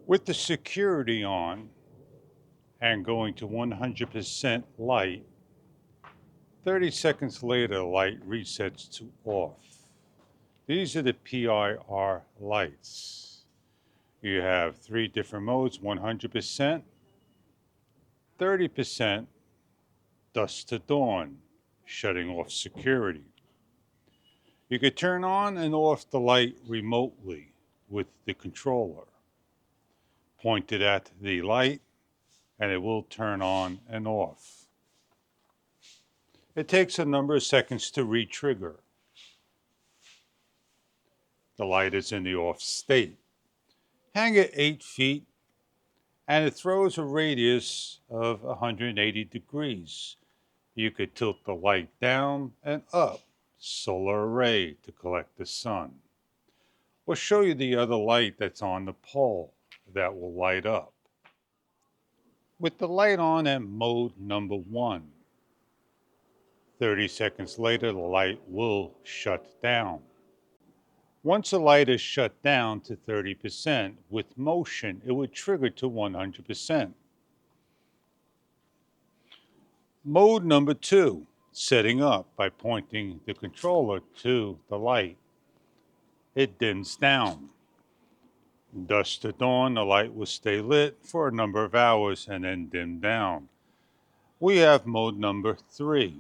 With the security on and going to 100% light, 30 seconds later, light resets to off. These are the PIR lights. You have three different modes: 100%, 30%, dusk to dawn, shutting off security. You could turn on and off the light remotely with the controller. Point it at the light and it will turn on and off. It takes a number of seconds to re-trigger. The light is in the off state. Hang it 8 feet and it throws a radius of 180 degrees. You could tilt the light down and up, solar array to collect the sun. We'll show you the other light that's on the pole that will light up. With the light on at mode number 1, 30 seconds later the light will shut down. Once the light is shut down to 30%, with motion it would trigger to 100%. Mode number 2, setting up by pointing the controller to the light. It dims down. Dusk to dawn, the light will stay lit for a number of hours and then dim down. We have mode number 3.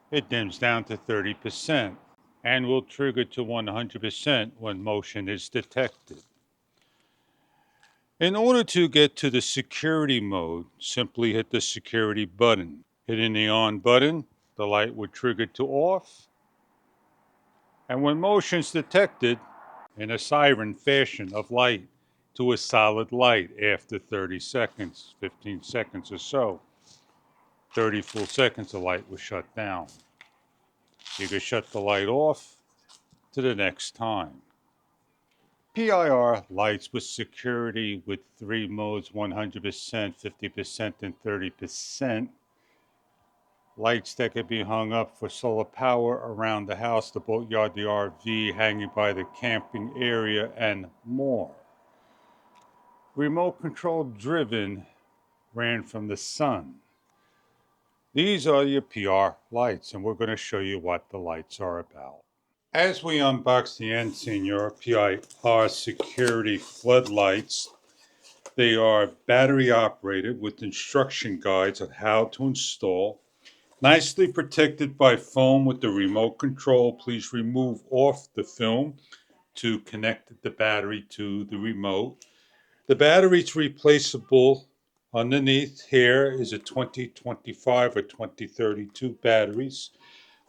It dims down to 30% and will trigger to 100% when motion is detected. In order to get to the security mode, simply hit the security button. Hitting the on button, the light would trigger to off. And when motion is detected, in a siren fashion of light to a solid light after 30 seconds, 15 seconds or so. 30 full seconds, the light will shut down. You can shut the light off to the next time. PIR lights with security with 3 modes: 100%, 50%, and 30%. Lights that could be hung up for solar power around the house, the boatyard, the RV, hanging by the camping area, and more. Remote control driven, ran from the sun. These are your PR lights, and we're going to show you what the lights are about. As we unbox the Ensenior PIR security floodlights, they are battery operated with instruction guides on how to install. Nicely protected by foam with the remote control. Please remove off the film to connect the battery to the remote. The battery is replaceable. Underneath here is a 2025 or 2032 batteries.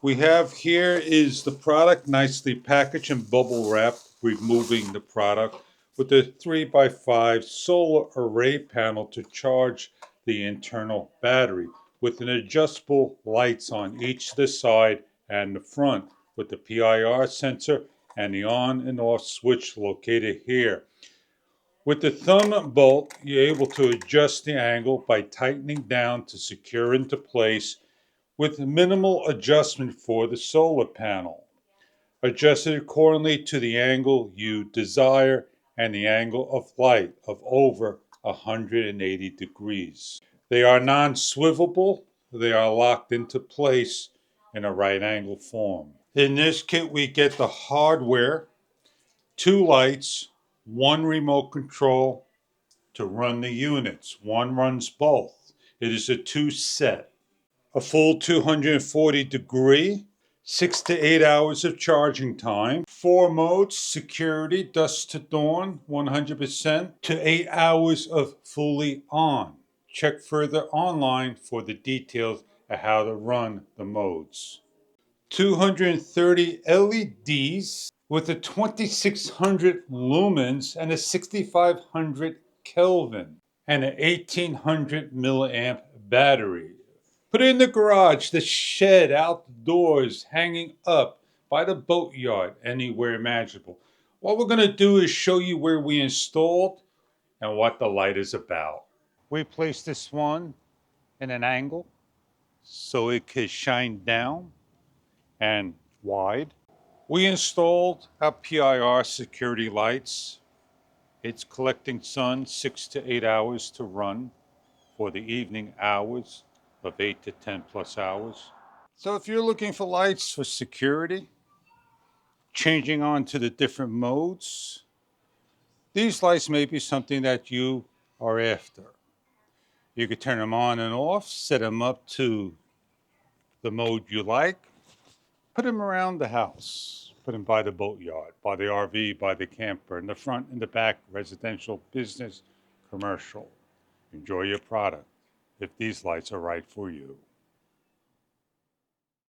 We have here is the product nicely packaged and bubble wrapped, removing the product with a 3x5 solar array panel to charge the internal battery, with an adjustable lights on each the side and the front, with the PIR sensor and the on and off switch located here. With the thumb bolt, you're able to adjust the angle by tightening down to secure into place with minimal adjustment for the solar panel. Adjust it accordingly to the angle you desire and the angle of light of over 180 degrees. They are non-swivelable. They are locked into place in a right angle form. In this kit, we get the hardware, 2 lights, 1 remote control to run the units. One runs both. It is a 2 set. A full 240 degree, 6 to 8 hours of charging time. 4 modes: security, dusk to dawn, 100%, to 8 hours of fully on. Check further online for the details of how to run the modes. 230 LEDs with a 2600 lumens and a 6500 Kelvin and an 1800 milliamp battery. Put it in the garage, the shed, outdoors, hanging up by the boatyard, anywhere imaginable. What we're going to do is show you where we installed and what the light is about. We placed this one in an angle so it could shine down and wide. We installed our PIR security lights It's collecting sun 6 to 8 hours to run for the evening hours of 8 to 10 plus hours. So if you're looking for lights for security, changing on to the different modes, these lights may be something that you are after. You could turn them on and off, set them up to the mode you like, put them around the house, put them by the boatyard, by the RV, by the camper, in the front, in the back, residential, business, commercial. Enjoy your product if these lights are right for you.